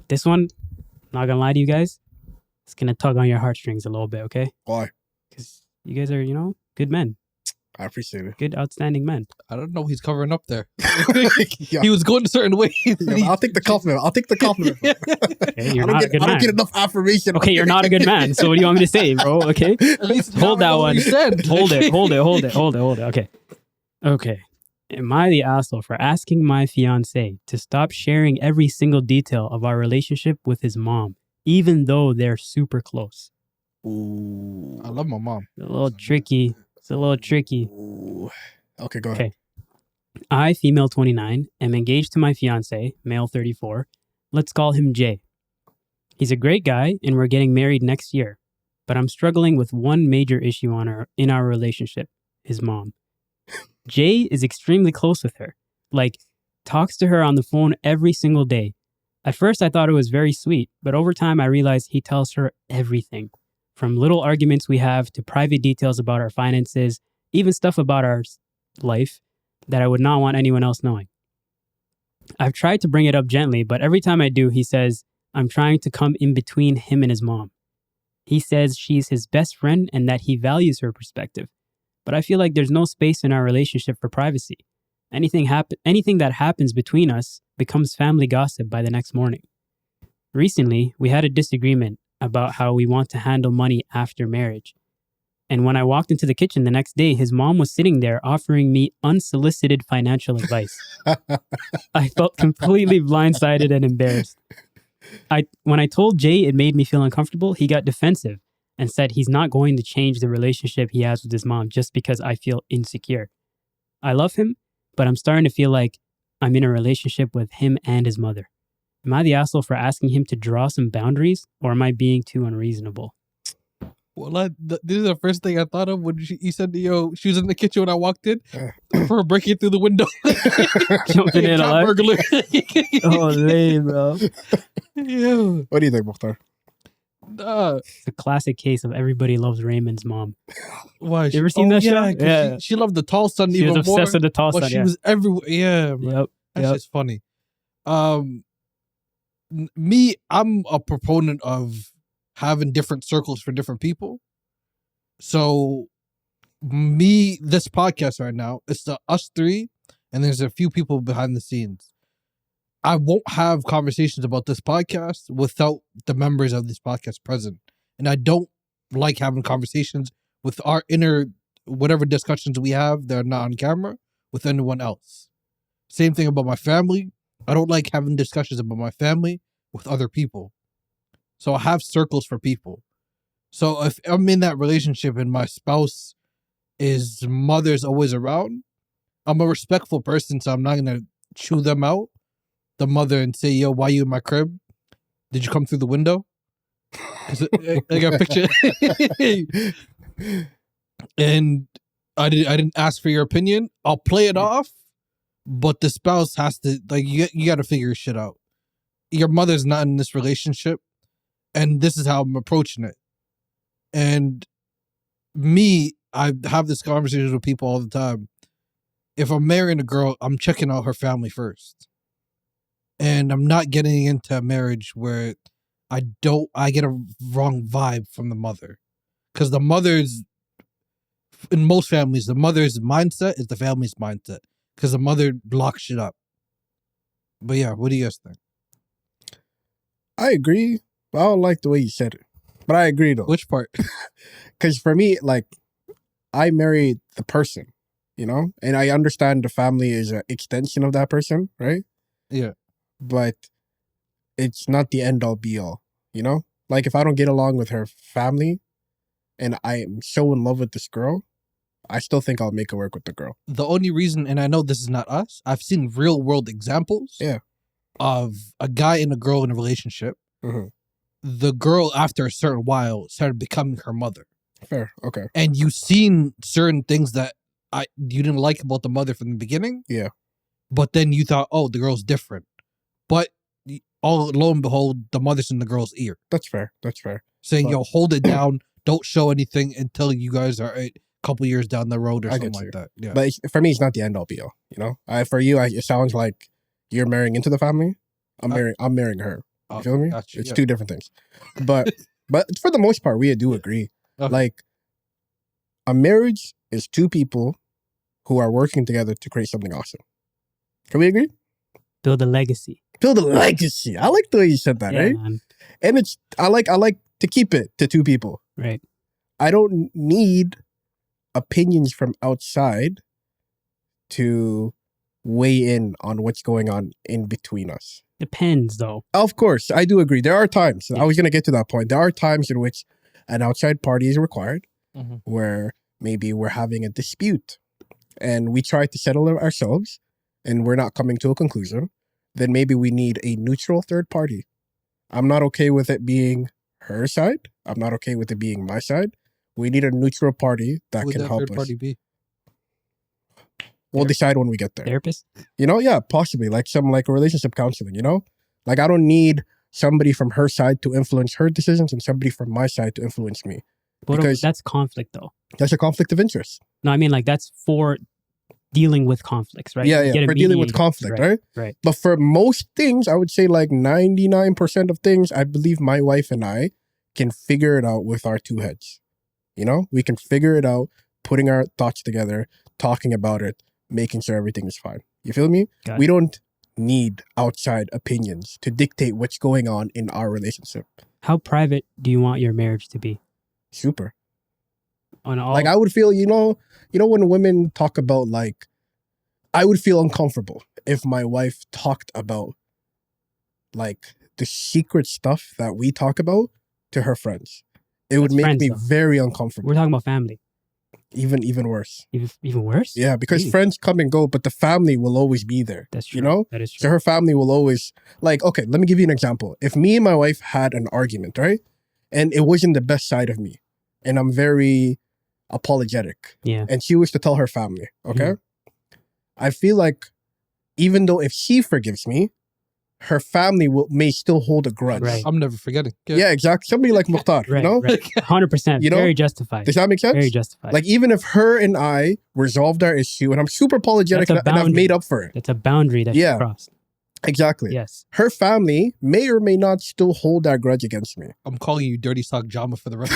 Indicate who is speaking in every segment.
Speaker 1: This one, not gonna lie to you guys, it's gonna tug on your heartstrings a little bit, okay?
Speaker 2: Why?
Speaker 1: Because you guys are, good men.
Speaker 2: I appreciate it.
Speaker 1: Good, outstanding men.
Speaker 3: I don't know. He's covering up there.
Speaker 2: Yeah.
Speaker 3: He was going a certain way.
Speaker 2: Yeah, I'll take the compliment.
Speaker 1: Okay, you're not a good
Speaker 2: I don't
Speaker 1: man.
Speaker 2: get enough affirmation.
Speaker 1: Okay, you're not a good man. So what do you want me to say, bro? Okay,
Speaker 3: At least
Speaker 1: hold that one.
Speaker 3: You said.
Speaker 1: Hold it. Okay. Am I the asshole for asking my fiance to stop sharing every single detail of our relationship with his mom, even though they're super close?
Speaker 2: Ooh.
Speaker 3: I love my mom.
Speaker 1: It's a little tricky.
Speaker 2: Ooh. Okay, go ahead.
Speaker 1: Okay. I, female 29, am engaged to my fiance, male 34. Let's call him Jay. He's a great guy and we're getting married next year, but I'm struggling with one major issue in our relationship, his mom. Jay is extremely close with her, like talks to her on the phone every single day. At first I thought it was very sweet, but over time I realized he tells her everything, from little arguments we have to private details about our finances, even stuff about our life that I would not want anyone else knowing. I've tried to bring it up gently, but every time I do, he says, I'm trying to come in between him and his mom. He says she's his best friend and that he values her perspective. But I feel like there's no space in our relationship for privacy. Anything that happens between us becomes family gossip by the next morning. Recently, we had a disagreement about how we want to handle money after marriage. And when I walked into the kitchen the next day, his mom was sitting there offering me unsolicited financial advice. I felt completely blindsided and embarrassed. When I told Jay it made me feel uncomfortable, he got defensive and said he's not going to change the relationship he has with his mom just because I feel insecure. I love him, but I'm starting to feel like I'm in a relationship with him and his mother. Am I the asshole for asking him to draw some boundaries, or am I being too unreasonable?
Speaker 3: Well, this is the first thing I thought of when you said, she was in the kitchen when I walked in for breaking through the window.
Speaker 1: Jumping in alive.
Speaker 3: Burglar.
Speaker 1: Oh, lame, bro.
Speaker 3: Yeah.
Speaker 2: What do you think, Mukhtar?
Speaker 1: It's a classic case of everybody loves Raymond's mom.
Speaker 3: Why?
Speaker 1: You ever seen that show?
Speaker 3: Yeah. She loved the tall son
Speaker 1: She
Speaker 3: even
Speaker 1: was
Speaker 3: more.
Speaker 1: obsessed with the tall
Speaker 3: But
Speaker 1: son,
Speaker 3: she was everywhere. Yeah, man.
Speaker 1: Yep.
Speaker 3: That's just funny. Me, I'm a proponent of having different circles for different people. So this podcast right now, it's the us three, and there's a few people behind the scenes. I won't have conversations about this podcast without the members of this podcast present. And I don't like having conversations with our inner, whatever discussions we have that are not on camera, with anyone else. Same thing about my family. I don't like having discussions about my family with other people. So I have circles for people. So if I'm in that relationship and my spouse is mother's always around, I'm a respectful person, so I'm not going to chew them out, the mother, and say, yo, why you in my crib? Did you come through the window? I got a picture. And I didn't ask for your opinion. I'll play it off, but the spouse has to, you got to figure your shit out. Your mother's not in this relationship, and this is how I'm approaching it. And me, I have this conversation with people all the time. If I'm marrying a girl, I'm checking out her family first. And I'm not getting into a marriage where I get a wrong vibe from the mother. Because the mother's, in most families, the mother's mindset is the family's mindset. Because the mother blocks shit up. But yeah, what do you guys think?
Speaker 2: I agree. I don't like the way you said it. But I agree though.
Speaker 3: Which part?
Speaker 2: Because for me, I married the person, and I understand the family is an extension of that person, right?
Speaker 3: Yeah.
Speaker 2: But it's not the end all be all, Like if I don't get along with her family and I am so in love with this girl, I still think I'll make it work with the girl.
Speaker 3: The only reason, and I know this is not us, I've seen real world examples of a guy and a girl in a relationship.
Speaker 2: Mm-hmm.
Speaker 3: The girl, after a certain while, started becoming her mother.
Speaker 2: Fair, okay.
Speaker 3: And you've seen certain things that you didn't like about the mother from the beginning.
Speaker 2: Yeah.
Speaker 3: But then you thought, oh, the girl's different. But lo and behold, the mother's in the girl's ear.
Speaker 2: That's fair.
Speaker 3: Saying, yo, hold it down. Don't show anything until you guys are a couple years down the road or something like that. Yeah.
Speaker 2: But for me, it's not the end all be all, For you, it sounds like you're marrying into the family. I'm marrying her. You feel me?
Speaker 3: Gotcha,
Speaker 2: It's
Speaker 3: yeah.
Speaker 2: two different things. But for the most part, we do agree.
Speaker 3: Okay.
Speaker 2: Like, a marriage is two people who are working together to create something awesome. Can we agree?
Speaker 1: Build a legacy.
Speaker 2: Build a legacy. I like the way you said that,
Speaker 1: Yeah,
Speaker 2: right?
Speaker 1: man.
Speaker 2: And I like to keep it to two people.
Speaker 1: Right.
Speaker 2: I don't need opinions from outside to weigh in on what's going on in between us.
Speaker 1: Depends, though.
Speaker 2: Of course, I do agree. There are times,
Speaker 1: Yeah.
Speaker 2: I was going to get to that point. There are times in which an outside party is required,
Speaker 3: Mhm.
Speaker 2: where maybe we're having a dispute and we try to settle it ourselves and we're not coming to a conclusion. Then maybe we need a neutral third party. I'm not okay with it being her side. I'm not okay with it being my side. We need a neutral party that
Speaker 3: Who would
Speaker 2: can
Speaker 3: that
Speaker 2: help
Speaker 3: third
Speaker 2: us.
Speaker 3: party be?
Speaker 2: We'll decide when we get there.
Speaker 1: Therapist?
Speaker 2: Yeah, possibly like some like relationship counseling, Like, I don't need somebody from her side to influence her decisions and somebody from my side to influence me.
Speaker 1: What
Speaker 2: Because-
Speaker 1: that's conflict, though.
Speaker 2: That's a conflict of interest.
Speaker 1: No, I mean, like, that's for dealing with conflicts, right?
Speaker 2: Yeah,
Speaker 1: You get a
Speaker 2: for dealing with
Speaker 1: mediator.
Speaker 2: conflict, right?
Speaker 1: Right.
Speaker 2: But for most things, I would say like 99% of things, I believe my wife and I can figure it out with our two heads. We can figure it out, putting our thoughts together, talking about it, making sure everything is fine. You feel me?
Speaker 1: Got
Speaker 2: We
Speaker 1: it.
Speaker 2: don't need outside opinions to dictate what's going on in our relationship.
Speaker 1: How private do you want your marriage to be?
Speaker 2: Super.
Speaker 1: On all,
Speaker 2: Like, I would feel, when women talk about like, I would feel uncomfortable if my wife talked about like the secret stuff that we talk about to her friends. It would
Speaker 1: That's
Speaker 2: make
Speaker 1: friends,
Speaker 2: me
Speaker 1: though.
Speaker 2: very uncomfortable.
Speaker 1: we're talking about family.
Speaker 2: Even worse.
Speaker 1: Even worse?
Speaker 2: Yeah, because
Speaker 1: Really?
Speaker 2: friends come and go, but the family will always be there.
Speaker 1: That's true.
Speaker 2: You know?
Speaker 1: That is
Speaker 2: So
Speaker 1: true.
Speaker 2: her family will always, like, okay, let me give you an example. If me and my wife had an argument, right? And it wasn't the best side of me, and I'm very apologetic,
Speaker 1: Yeah.
Speaker 2: and she was to tell her family, okay?
Speaker 1: Mhm.
Speaker 2: I feel like even though if she forgives me, her family may still hold a grudge.
Speaker 1: Right.
Speaker 3: I'm never forgetting.
Speaker 2: Yeah, exactly. Somebody like Mukhtar,
Speaker 1: Right.
Speaker 2: you know?
Speaker 1: Right. 100%.
Speaker 2: You know?
Speaker 1: Very justified.
Speaker 2: Does that make sense?
Speaker 1: Very justified.
Speaker 2: Like, even if her and I resolved our issue, and I'm super apologetic
Speaker 1: That's a
Speaker 2: and I've
Speaker 1: boundary.
Speaker 2: made up for it.
Speaker 1: That's a boundary that
Speaker 2: Yeah.
Speaker 1: you crossed.
Speaker 2: Exactly.
Speaker 1: Yes.
Speaker 2: Her family may or may not still hold that grudge against me.
Speaker 3: I'm calling you Dirty Sock Jama for the rest.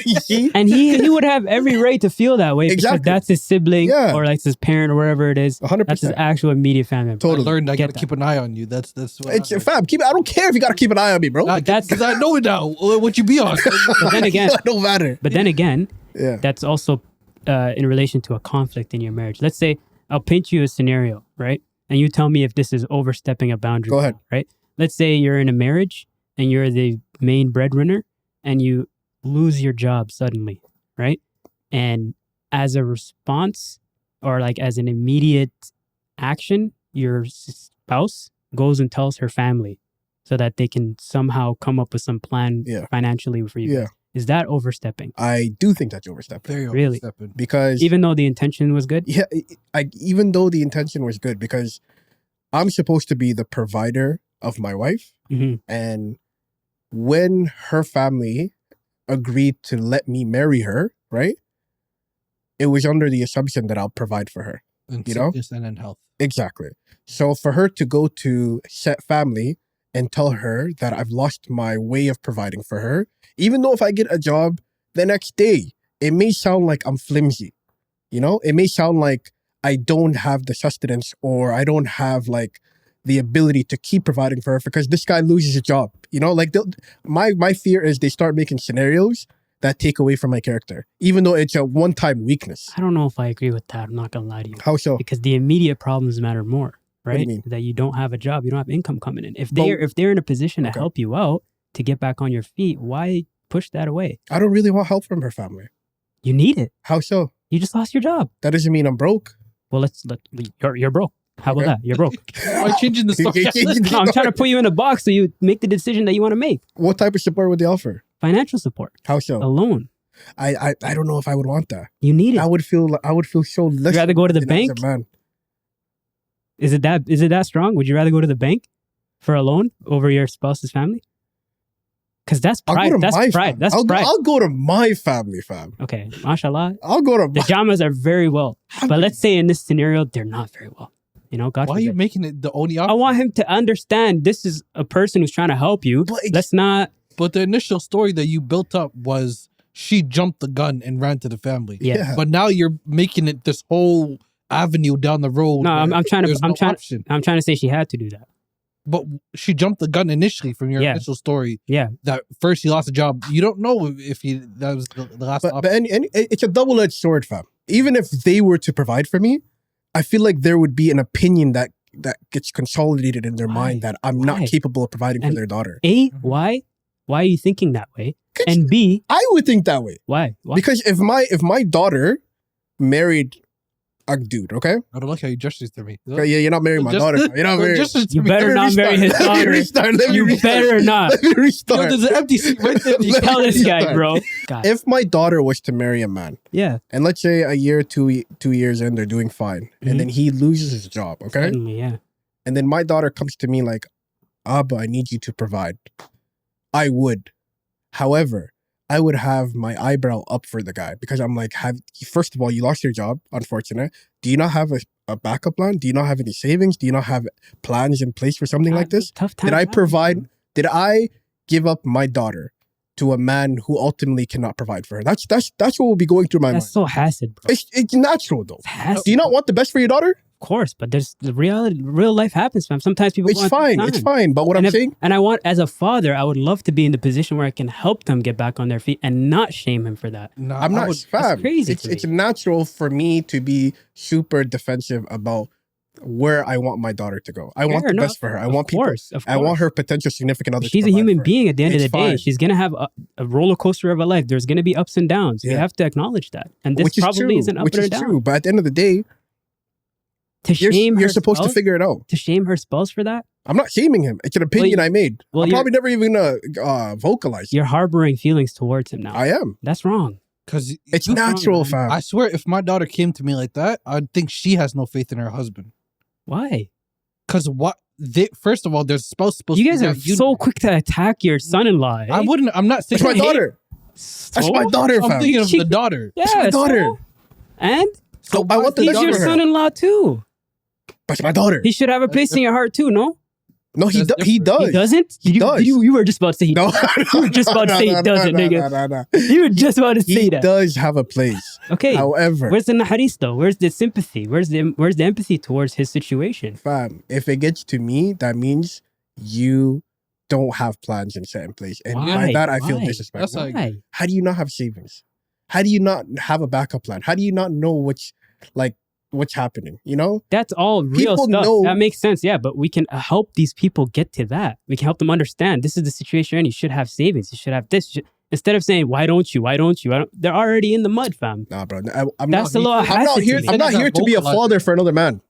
Speaker 2: You see?
Speaker 1: And he would have every right to feel that way
Speaker 2: Exactly.
Speaker 1: because that's his sibling
Speaker 2: Yeah.
Speaker 1: or like his parent or wherever it is.
Speaker 2: 100%.
Speaker 1: That's his actual immediate family member.
Speaker 2: Totally.
Speaker 3: I learned I
Speaker 1: Get
Speaker 3: gotta
Speaker 1: that.
Speaker 3: keep an eye on you. That's what.
Speaker 2: It's fam. I don't care if you gotta keep an eye on me, bro.
Speaker 1: that's-
Speaker 3: because I know now what you be on.
Speaker 1: But then again,
Speaker 2: It don't matter.
Speaker 1: but then again,
Speaker 2: Yeah.
Speaker 1: that's also in relation to a conflict in your marriage. Let's say I'll paint you a scenario, right? And you tell me if this is overstepping a boundary.
Speaker 2: Go ahead.
Speaker 1: Right? Let's say you're in a marriage and you're the main breadwinner and you lose your job suddenly, right? And as a response or like as an immediate action, your spouse goes and tells her family so that they can somehow come up with some plan
Speaker 2: Yeah.
Speaker 1: financially for you.
Speaker 2: Yeah.
Speaker 1: Is that overstepping?
Speaker 2: I do think that's overstepping.
Speaker 3: Very
Speaker 1: Really?
Speaker 3: overstepping.
Speaker 2: Because
Speaker 1: Even though the intention was good?
Speaker 2: yeah, even though the intention was good, because I'm supposed to be the provider of my wife,
Speaker 1: hmm
Speaker 2: and when her family agreed to let me marry her, right? It was under the assumption that I'll provide for her.
Speaker 3: And
Speaker 2: You know?
Speaker 3: sickness and in health.
Speaker 2: Exactly. So for her to go to set family and tell her that I've lost my way of providing for her, even though if I get a job the next day, it may sound like I'm flimsy. It may sound like I don't have the sustenance or I don't have like the ability to keep providing for her because this guy loses a job. Like my fear is they start making scenarios that take away from my character, even though it's a one-time weakness.
Speaker 1: I don't know if I agree with that. I'm not going to lie to you.
Speaker 2: How so?
Speaker 1: Because the immediate problems matter more,
Speaker 2: do you
Speaker 1: right?
Speaker 2: mean?
Speaker 1: That you don't have a job, you don't have income coming in. If
Speaker 2: But-
Speaker 1: they're in a position to
Speaker 2: Okay.
Speaker 1: help you out to get back on your feet, why push that away?
Speaker 2: I don't really want help from her family.
Speaker 1: You need it.
Speaker 2: How so?
Speaker 1: You just lost your job.
Speaker 2: That doesn't mean I'm broke.
Speaker 1: Well, you're broke. How about
Speaker 2: Okay.
Speaker 1: that? You're broke.
Speaker 3: Why changing the story?
Speaker 1: No, I'm trying to put you in a box so you make the decision that you want to make.
Speaker 2: What type of support would they offer?
Speaker 1: Financial support,
Speaker 2: How so?
Speaker 1: a loan.
Speaker 2: I don't know if I would want that.
Speaker 1: You need it.
Speaker 2: I would feel so less.
Speaker 1: You rather go to the
Speaker 2: than as a
Speaker 1: bank?
Speaker 2: man.
Speaker 1: Is it that strong? Would you rather go to the bank for a loan over your spouse's family? Because that's
Speaker 2: I'll
Speaker 1: pride.
Speaker 2: go to
Speaker 1: That's
Speaker 2: my
Speaker 1: pride.
Speaker 2: fam.
Speaker 1: That's
Speaker 2: I'll
Speaker 1: pride.
Speaker 2: I'll go to my family, fam.
Speaker 1: Okay, mashallah.
Speaker 2: I'll go to
Speaker 1: The
Speaker 2: my.
Speaker 1: Jamas are very well. But let's say in this scenario, they're not very well. God
Speaker 3: Why are you
Speaker 1: forbid.
Speaker 3: making it the only option?
Speaker 1: I want him to understand this is a person who's trying to help you.
Speaker 2: But
Speaker 1: Let's not.
Speaker 3: But the initial story that you built up was she jumped the gun and ran to the family.
Speaker 1: Yeah.
Speaker 3: But now you're making it this whole avenue down the road.
Speaker 1: No, I'm trying to.
Speaker 3: there's
Speaker 1: I'm
Speaker 3: no
Speaker 1: trying.
Speaker 3: option.
Speaker 1: I'm trying to say she had to do that.
Speaker 3: But she jumped the gun initially from your
Speaker 1: Yeah.
Speaker 3: initial story.
Speaker 1: Yeah.
Speaker 3: That first he lost a job. You don't know if that was the last
Speaker 2: But
Speaker 3: option.
Speaker 2: and it's a double-edged sword, fam. Even if they were to provide for me, I feel like there would be an opinion that gets consolidated in their
Speaker 1: Why?
Speaker 2: mind that I'm
Speaker 1: Why?
Speaker 2: not capable of providing for
Speaker 1: And-
Speaker 2: their daughter.
Speaker 1: A,
Speaker 3: Mhm.
Speaker 1: why are you thinking that way?
Speaker 2: 'Cause
Speaker 1: And B,
Speaker 2: I would think that way.
Speaker 1: why?
Speaker 2: Because if my daughter married a dude, okay?
Speaker 3: I don't like how you gestures to me.
Speaker 2: Yeah, you're not marrying my
Speaker 3: Just-
Speaker 2: daughter. You're not marrying.
Speaker 3: Gestures to
Speaker 1: You
Speaker 3: me.
Speaker 1: better not marry his
Speaker 2: Let me
Speaker 1: daughter.
Speaker 2: restart. Let me
Speaker 1: You
Speaker 2: restart.
Speaker 1: better not.
Speaker 2: Let me
Speaker 3: Yo,
Speaker 2: restart.
Speaker 3: there's an empty seat right there.
Speaker 2: Let
Speaker 1: Tell
Speaker 2: me
Speaker 1: this guy,
Speaker 2: restart.
Speaker 1: bro. God.
Speaker 2: If my daughter was to marry a man,
Speaker 1: Yeah.
Speaker 2: and let's say a year, 2 years in, they're doing fine,
Speaker 1: Mhm.
Speaker 2: and then he loses his job, okay?
Speaker 1: Certainly, yeah.
Speaker 2: And then my daughter comes to me like, Abba, I need you to provide. I would. However, I would have my eyebrow up for the guy because I'm like, first of all, you lost your job, unfortunate. Do you not have a backup plan? Do you not have any savings? Do you not have plans in place for something like this?
Speaker 1: Tough time.
Speaker 2: Did I provide? Did I give up my daughter to a man who ultimately cannot provide for her? That's what will be going through my mind.
Speaker 1: That's so acid, bro.
Speaker 2: It's natural though.
Speaker 1: It's acid.
Speaker 2: Do you not want the best for your daughter?
Speaker 1: Of course, but there's the reality. Real life happens, fam. Sometimes people.
Speaker 2: It's
Speaker 1: go on
Speaker 2: fine.
Speaker 1: time.
Speaker 2: It's fine. But what
Speaker 1: And
Speaker 2: I'm
Speaker 1: if-
Speaker 2: saying,
Speaker 1: And I want, as a father, I would love to be in the position where I can help them get back on their feet and not shame him for that.
Speaker 3: No,
Speaker 2: I'm
Speaker 3: I
Speaker 2: not
Speaker 3: would-
Speaker 2: fam.
Speaker 1: crazy
Speaker 2: It's
Speaker 1: to me.
Speaker 2: it's natural for me to be super defensive about where I want my daughter to go. I want
Speaker 1: Fair
Speaker 2: the
Speaker 1: enough.
Speaker 2: best for her. I
Speaker 1: Of
Speaker 2: want people.
Speaker 1: course, of
Speaker 2: I want
Speaker 1: course.
Speaker 2: her potential significant other. to
Speaker 1: She's a
Speaker 2: provide
Speaker 1: human
Speaker 2: for her.
Speaker 1: being at the end of
Speaker 2: It's
Speaker 1: the day.
Speaker 2: fine.
Speaker 1: She's going to have a roller coaster of a life. There's going to be ups and downs. We
Speaker 2: Yeah.
Speaker 1: have to acknowledge that. And this
Speaker 2: Which is
Speaker 1: probably
Speaker 2: true.
Speaker 1: isn't up
Speaker 2: Which
Speaker 1: or
Speaker 2: is
Speaker 1: down.
Speaker 2: true. But at the end of the day,
Speaker 1: To shame
Speaker 2: you're
Speaker 1: her
Speaker 2: supposed to
Speaker 1: spouse-
Speaker 2: figure it out.
Speaker 1: To shame her spouse for that?
Speaker 2: I'm not shaming him. It's an opinion
Speaker 1: you-
Speaker 2: I made.
Speaker 1: well,
Speaker 2: I'm
Speaker 1: you're-
Speaker 2: probably never even gonna vocalize it.
Speaker 1: You're harboring feelings towards him now.
Speaker 2: I am.
Speaker 1: That's wrong.
Speaker 3: Because
Speaker 2: It's
Speaker 1: What's wrong,
Speaker 2: natural,
Speaker 1: man?
Speaker 2: fam.
Speaker 3: I swear, if my daughter came to me like that, I'd think she has no faith in her husband.
Speaker 1: Why?
Speaker 3: Because first of all, there's supposed
Speaker 1: You
Speaker 3: to
Speaker 1: guys
Speaker 3: be
Speaker 1: are
Speaker 3: that union.
Speaker 1: so quick to attack your son-in-law. Eh?
Speaker 3: I wouldn't. I'm not saying.
Speaker 2: That's my daughter.
Speaker 1: So?
Speaker 2: That's my daughter,
Speaker 3: I'm
Speaker 2: fam.
Speaker 3: thinking of
Speaker 1: She-
Speaker 3: the daughter.
Speaker 1: Yeah,
Speaker 2: my daughter.
Speaker 1: so? And
Speaker 2: So I want the
Speaker 1: he's
Speaker 2: best
Speaker 1: your
Speaker 2: for her.
Speaker 1: son-in-law too.
Speaker 2: That's my daughter.
Speaker 1: He should have a place in your heart too, no?
Speaker 2: No, he
Speaker 3: That's
Speaker 2: he
Speaker 3: different.
Speaker 2: does.
Speaker 1: He doesn't?
Speaker 2: He does.
Speaker 1: You were just about to say he
Speaker 2: No,
Speaker 1: You were just about to say he doesn't, nigga.
Speaker 2: no.
Speaker 1: You were just about to say
Speaker 2: He
Speaker 1: that.
Speaker 2: does have a place.
Speaker 1: Okay.
Speaker 2: However,
Speaker 1: Where's the naharis though? Where's the sympathy? Where's the empathy towards his situation?
Speaker 2: fam, if it gets to me, that means you don't have plans and set in place. And by
Speaker 1: Why?
Speaker 2: that, I feel
Speaker 1: Why?
Speaker 2: disrespectful.
Speaker 3: That's like-
Speaker 1: Why?
Speaker 2: How do you not have savings? How do you not have a backup plan? How do you not know what's happening? You know?
Speaker 1: That's all real
Speaker 2: People
Speaker 1: stuff.
Speaker 2: know-
Speaker 1: That makes sense. Yeah, but we can help these people get to that. We can help them understand this is the situation you're in. You should have savings. You should have this. Instead of saying, why don't you? Why don't you? They're already in the mud, fam.
Speaker 2: Nah, bro. I'm
Speaker 1: That's
Speaker 2: not,
Speaker 1: a little
Speaker 2: I'm not
Speaker 1: acid
Speaker 2: here.
Speaker 1: to me.
Speaker 2: I'm not here to be a
Speaker 3: Vocalize
Speaker 2: father for another man.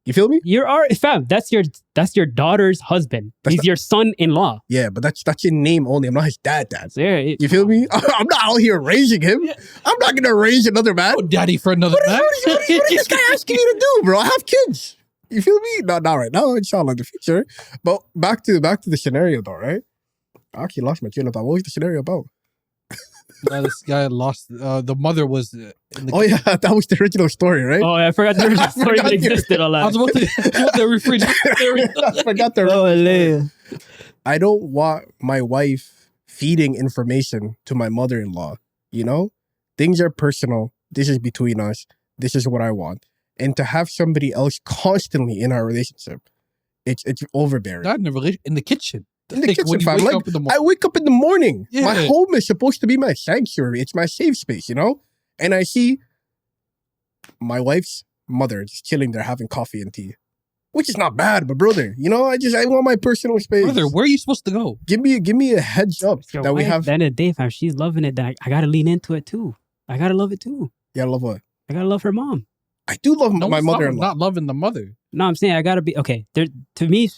Speaker 2: You feel me?
Speaker 1: You're already, fam. That's your daughter's husband.
Speaker 2: That's
Speaker 1: He's
Speaker 2: not-
Speaker 1: your son-in-law.
Speaker 2: Yeah, but that's in name only. I'm not his dad.
Speaker 1: So yeah,
Speaker 2: You feel me? I'm not out here raising him. I'm not gonna raise another man.
Speaker 3: Oh, daddy for another man.
Speaker 2: What is this guy asking me to do, bro? I have kids. You feel me? Not right now, inshallah, in the future. But back to the scenario though, right? I actually lost my train of thought. What was the scenario about?
Speaker 3: This guy lost. The mother was. In the
Speaker 2: Oh yeah, that was the original story, right?
Speaker 1: Oh, I forgot there was a story that
Speaker 2: forgot you-
Speaker 1: existed on
Speaker 3: I was
Speaker 1: that.
Speaker 3: about to refrigerator.
Speaker 2: I forgot the
Speaker 1: Oh,
Speaker 2: original story.
Speaker 1: man.
Speaker 2: I don't want my wife feeding information to my mother-in-law. You know, things are personal. This is between us. This is what I want. And to have somebody else constantly in our relationship, it's overbearing.
Speaker 3: Not in the in the kitchen.
Speaker 2: In the
Speaker 3: Like,
Speaker 2: kitchen,
Speaker 3: when you
Speaker 2: fam.
Speaker 3: wake
Speaker 2: Like,
Speaker 3: up in the
Speaker 2: I
Speaker 3: morning.
Speaker 2: wake up in the morning.
Speaker 3: Yeah.
Speaker 2: My home is supposed to be my sanctuary. It's my safe space, you know? And I see my wife's mother just chilling there having coffee and tea. Which is not bad, but brother, you know, I want my personal space.
Speaker 3: Brother, where are you supposed to go?
Speaker 2: Give me a heads up
Speaker 1: Your
Speaker 2: that we
Speaker 1: wife,
Speaker 2: have.
Speaker 1: At the end of the day, fam, she's loving it. Then I gotta lean into it too. I gotta love it too.
Speaker 2: Yeah, love what?
Speaker 1: I gotta love her mom.
Speaker 2: I do love
Speaker 3: No,
Speaker 2: my
Speaker 3: it's not-
Speaker 2: mother-in-law.
Speaker 3: Not loving the mother.
Speaker 1: No, I'm saying I gotta be okay. There, to me,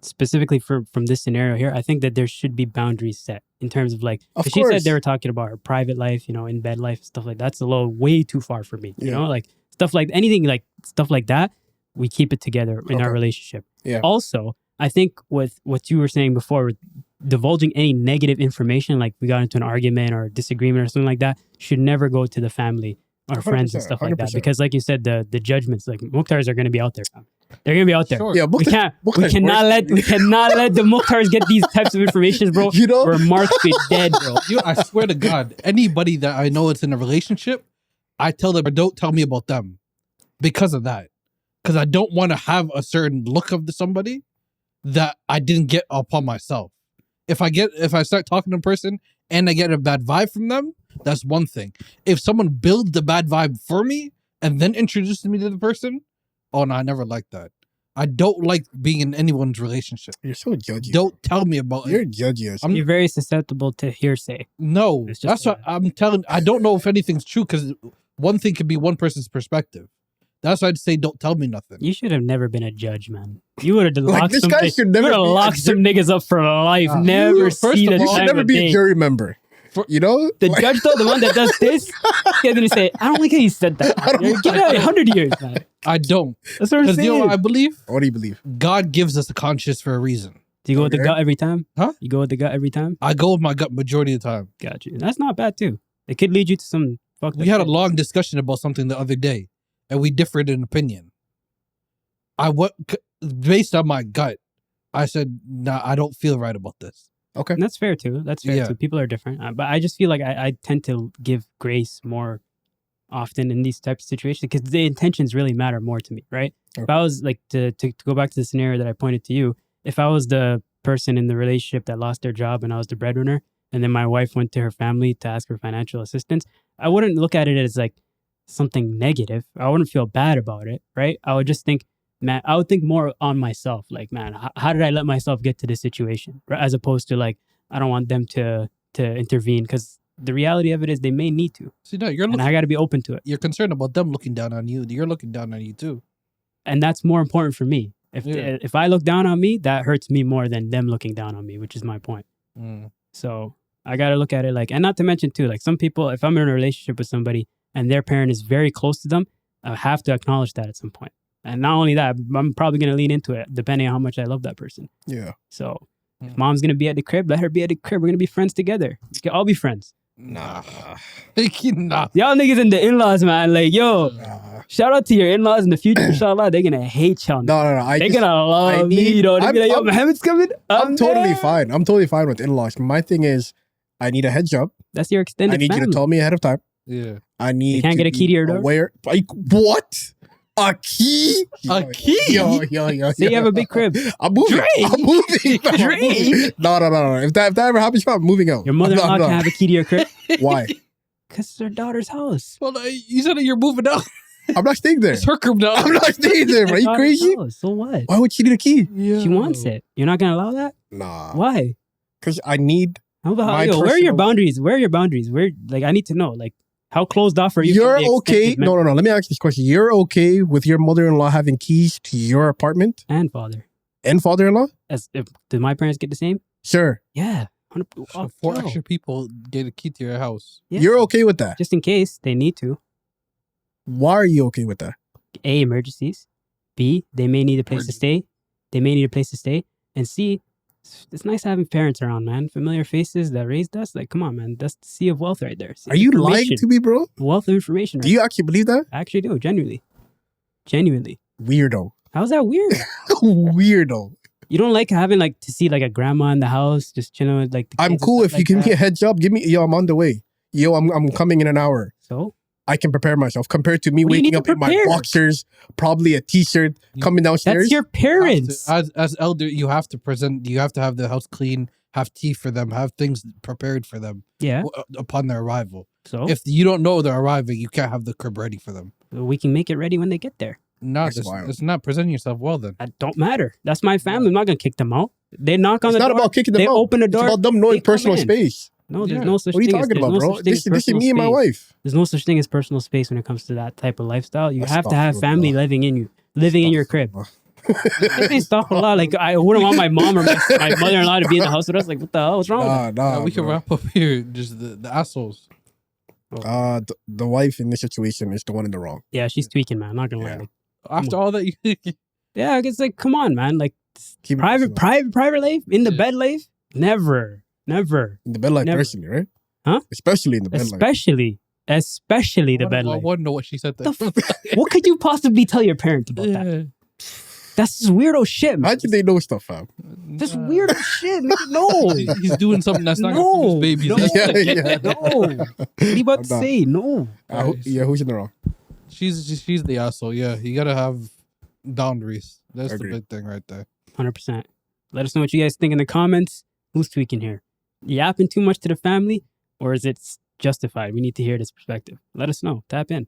Speaker 1: specifically from this scenario here, I think that there should be boundaries set in terms of like.
Speaker 2: Of
Speaker 1: 'cause she said
Speaker 2: course.
Speaker 1: they were talking about her private life, you know, in bed life, stuff like that. That's a little way too far for me. You
Speaker 2: Yeah.
Speaker 1: know, like stuff like anything like stuff like that. We keep it together in our
Speaker 2: Okay.
Speaker 1: relationship.
Speaker 2: Yeah.
Speaker 1: Also, I think with what you were saying before, with divulging any negative information, like we got into an argument or a disagreement or something like that, should never go to the family. our friends and
Speaker 2: 100%,
Speaker 1: stuff like that.
Speaker 2: 100%.
Speaker 1: Because like you said, the judgments, like Mukhtars are going to be out there. They're going to be out there.
Speaker 3: Sure.
Speaker 2: Yeah,
Speaker 1: We
Speaker 2: Mukhtar's
Speaker 1: cannot let the Mukhtars get these types of information, bro.
Speaker 2: You know?
Speaker 1: We're marked be dead, bro.
Speaker 3: You, I swear to God, anybody that I know that's in a relationship, I tell them, don't tell me about them because of that. Because I don't want to have a certain look of somebody that I didn't get upon myself. If I start talking to a person and I get a bad vibe from them, that's one thing. If someone builds the bad vibe for me and then introduces me to the person, oh no, I never liked that. I don't like being in anyone's relationship.
Speaker 2: You're so judgy.
Speaker 3: Don't tell me about
Speaker 2: You're
Speaker 3: it.
Speaker 2: judgy as
Speaker 1: You're very susceptible to hearsay.
Speaker 3: No,
Speaker 1: It's just
Speaker 3: that's what I'm telling. I don't know if anything's true because one thing could be one person's perspective. That's why I'd say don't tell me nothing.
Speaker 1: You should have never been a judge, man. You would have
Speaker 2: Like,
Speaker 1: locked
Speaker 2: this
Speaker 1: some.
Speaker 2: guy
Speaker 1: You
Speaker 2: should
Speaker 1: would
Speaker 2: never
Speaker 1: have
Speaker 2: be a
Speaker 1: locked some niggas up for life.
Speaker 3: You,
Speaker 1: Never
Speaker 3: first
Speaker 1: see
Speaker 3: of
Speaker 1: the
Speaker 3: all-
Speaker 2: You should
Speaker 1: time
Speaker 2: never
Speaker 1: of
Speaker 2: be
Speaker 1: day.
Speaker 2: a jury member. You know?
Speaker 1: The
Speaker 2: Like,
Speaker 1: judge though, the one that does this, he's gonna say, "I don't like how you said that.
Speaker 2: I don't
Speaker 1: You're getting out 100 years, man."
Speaker 3: I don't.
Speaker 1: That's what I'm
Speaker 3: Because
Speaker 1: saying.
Speaker 3: you know what I believe?
Speaker 2: what do you believe?
Speaker 3: God gives us a conscience for a reason.
Speaker 1: Do you go with the
Speaker 2: Okay.
Speaker 1: gut every time?
Speaker 3: Huh?
Speaker 1: You go with the gut every time?
Speaker 3: I go with my gut majority of the time.
Speaker 1: Got you. That's not bad too. It could lead you to some fucked up
Speaker 3: We had a
Speaker 1: shit.
Speaker 3: long discussion about something the other day, and we differed in opinion. Based on my gut, I said, "Nah, I don't feel right about this."
Speaker 2: Okay.
Speaker 1: And that's fair too. That's fair
Speaker 3: Yeah.
Speaker 1: too. People are different. But I just feel like I tend to give grace more often in these types of situations because the intentions really matter more to me, right? If
Speaker 2: Okay.
Speaker 1: I was like, to go back to the scenario that I pointed to you, if I was the person in the relationship that lost their job and I was the breadwinner, and then my wife went to her family to ask for financial assistance, I wouldn't look at it as like something negative. I wouldn't feel bad about it, right? I would just think, man, I would think more on myself. Like, man, how did I let myself get to this situation? Right? As opposed to like, I don't want them to intervene because the reality of it is they may need to,
Speaker 3: See, no,
Speaker 1: and I got to be open to it.
Speaker 3: you're concerned about them looking down on you. You're looking down on you too.
Speaker 1: And that's more important for me.
Speaker 3: Yeah.
Speaker 1: If I look down on me, that hurts me more than them looking down on me, which is my point. So I got to look at it like, and not to mention too, like some people, if I'm in a relationship with somebody and their parent is very close to them, I have to acknowledge that at some point. And not only that, I'm probably going to lean into it depending on how much I love that person.
Speaker 2: Yeah.
Speaker 1: So if mom's going to be at the crib, let her be at the crib. We're going to be friends together. We can all be friends.
Speaker 3: Nah.
Speaker 1: Y'all niggas in the in-laws, man. Like, yo, shout out to your in-laws in the future. Inshallah, they're going to hate y'all.
Speaker 2: No.
Speaker 1: They're going to love me,
Speaker 2: need-
Speaker 1: though. They're
Speaker 2: I'm-
Speaker 1: going to be like, yo,
Speaker 2: I'm-
Speaker 1: Mohammed's coming.
Speaker 2: I'm totally
Speaker 1: there.
Speaker 2: fine. I'm totally fine with in-laws. My thing is, I need a heads up.
Speaker 1: That's your extended
Speaker 2: I need
Speaker 1: family.
Speaker 2: you to tell me ahead of time.
Speaker 3: Yeah.
Speaker 2: I need
Speaker 1: You can't
Speaker 2: to
Speaker 1: get a key to your door?
Speaker 2: aware. Like, what? A key?
Speaker 3: A key?
Speaker 2: Yo.
Speaker 1: Say you have a big crib.
Speaker 2: I'm moving.
Speaker 1: Drake.
Speaker 2: I'm moving. I'm
Speaker 1: Drake.
Speaker 2: moving. No. If that ever happens, I'm moving out.
Speaker 1: Your mother-in-law can have a key to your crib.
Speaker 2: Why?
Speaker 1: Because it's her daughter's house.
Speaker 3: Well, you said that you're moving out.
Speaker 2: I'm not staying there.
Speaker 3: It's her crib now.
Speaker 2: I'm not staying there. Are
Speaker 1: Her
Speaker 2: you
Speaker 1: daughter's
Speaker 2: crazy?
Speaker 1: house. So what?
Speaker 2: Why would she need a key?
Speaker 1: She wants it. You're not going to allow that?
Speaker 2: Nah.
Speaker 1: Why?
Speaker 2: Because I need.
Speaker 1: How about
Speaker 2: My
Speaker 1: where are your
Speaker 2: personal-
Speaker 1: boundaries? Where are your boundaries? Where, like, I need to know, like, how closed off are you? from
Speaker 2: You're
Speaker 1: the
Speaker 2: okay.
Speaker 1: extended member
Speaker 2: No. Let me ask this question. You're okay with your mother-in-law having keys to your apartment
Speaker 1: and father.
Speaker 2: and father-in-law?
Speaker 1: Did my parents get the same?
Speaker 2: Sure.
Speaker 1: Yeah. 100%.
Speaker 3: So
Speaker 1: Oh,
Speaker 3: 4
Speaker 1: yo.
Speaker 3: extra people get a key to your house.
Speaker 1: Yeah.
Speaker 2: You're okay with that?
Speaker 1: Just in case they need to.
Speaker 2: Why are you okay with that?
Speaker 1: A, emergencies. B, they may need a place to stay. And C, it's nice having parents around, man. Familiar faces that raised us. Like, come on, man. That's the sea of wealth right there. Sea
Speaker 2: Are
Speaker 1: of
Speaker 2: you lying
Speaker 1: information.
Speaker 2: to me, bro?
Speaker 1: Wealth of information.
Speaker 2: Do
Speaker 1: Right?
Speaker 2: you actually believe that?
Speaker 1: I actually do. Genuinely.
Speaker 2: Weirdo.
Speaker 1: How's that weird?
Speaker 2: Weirdo.
Speaker 1: You don't like having like to see like a grandma in the house just chilling with like the
Speaker 2: I'm
Speaker 1: kids and
Speaker 2: cool
Speaker 1: stuff
Speaker 2: if you
Speaker 1: like
Speaker 2: give me
Speaker 1: that?
Speaker 2: a heads up. Give me, yo, I'm on the way. Yo, I'm coming in an hour.
Speaker 1: So
Speaker 2: I can prepare myself compared to me
Speaker 1: What do you
Speaker 2: waking
Speaker 1: need
Speaker 2: up
Speaker 1: to
Speaker 2: in my
Speaker 1: prepare?
Speaker 2: boxers, probably a t-shirt, coming downstairs.
Speaker 1: that's your parents.
Speaker 3: As elder, you have to present. You have to have the house clean, have tea for them, have things prepared for them
Speaker 1: Yeah.
Speaker 3: upon their arrival.
Speaker 1: So
Speaker 3: If you don't know they're arriving, you can't have the crib ready for them.
Speaker 1: we can make it ready when they get there.
Speaker 3: No,
Speaker 2: That's
Speaker 3: it's
Speaker 2: wild.
Speaker 3: not presenting yourself well then.
Speaker 1: That don't matter. That's my family. I'm not gonna kick them out. They knock on
Speaker 2: It's
Speaker 1: the
Speaker 2: not
Speaker 1: door.
Speaker 2: about kicking them
Speaker 1: They
Speaker 2: out.
Speaker 1: open the
Speaker 2: It's
Speaker 1: door.
Speaker 2: about them knowing
Speaker 1: they come
Speaker 2: personal
Speaker 1: in.
Speaker 2: space.
Speaker 1: No, there's
Speaker 3: Yeah.
Speaker 1: no such
Speaker 2: What are you
Speaker 1: thing.
Speaker 2: talking about,
Speaker 1: there's no
Speaker 2: bro?
Speaker 1: such thing
Speaker 2: This
Speaker 1: as
Speaker 2: is
Speaker 1: personal
Speaker 2: me and my
Speaker 1: space.
Speaker 2: wife.
Speaker 1: There's no such thing as personal space when it comes to that type of lifestyle. You have to have
Speaker 2: Astaghfirullah.
Speaker 1: family living in you, living in your crib. Astaghfirullah. Like I wouldn't want my mom or my mother-in-law to be in the house with us. Like what the hell? What's wrong with that?
Speaker 2: Nah,
Speaker 3: we can
Speaker 2: bro.
Speaker 3: wrap up here. Just the assholes.
Speaker 2: The wife in this situation is the one in the wrong.
Speaker 1: Yeah, she's tweaking, man. I'm not gonna lie.
Speaker 2: Yeah.
Speaker 1: Like,
Speaker 3: After all that, you
Speaker 1: yeah, it's like, come on, man. Like
Speaker 2: Keep it
Speaker 1: private life in the
Speaker 3: Yeah.
Speaker 1: bed life. Never.
Speaker 2: in the bed life
Speaker 1: Never.
Speaker 2: personally, right?
Speaker 1: Huh?
Speaker 2: Especially in the bed life.
Speaker 1: Especially the bed
Speaker 3: I
Speaker 1: life.
Speaker 3: want to know what she said there.
Speaker 1: What could you possibly tell your parents about that? That's just weirdo shit, man.
Speaker 2: How do they know stuff, fam?
Speaker 1: That's weirdo shit. No.
Speaker 3: He's doing something that's not
Speaker 1: No.
Speaker 3: going to babies.
Speaker 1: No.
Speaker 2: Yeah.
Speaker 1: No. What are you about to
Speaker 2: I'm not.
Speaker 1: say? No.
Speaker 2: Who's in the wrong?
Speaker 3: She's the asshole. Yeah, you gotta have boundaries. That's
Speaker 2: Agreed.
Speaker 3: the big thing right there.
Speaker 1: 100%. Let us know what you guys think in the comments. Who's tweaking here? Yapping too much to the family, or is it justified? We need to hear this perspective. Let us know. Tap in.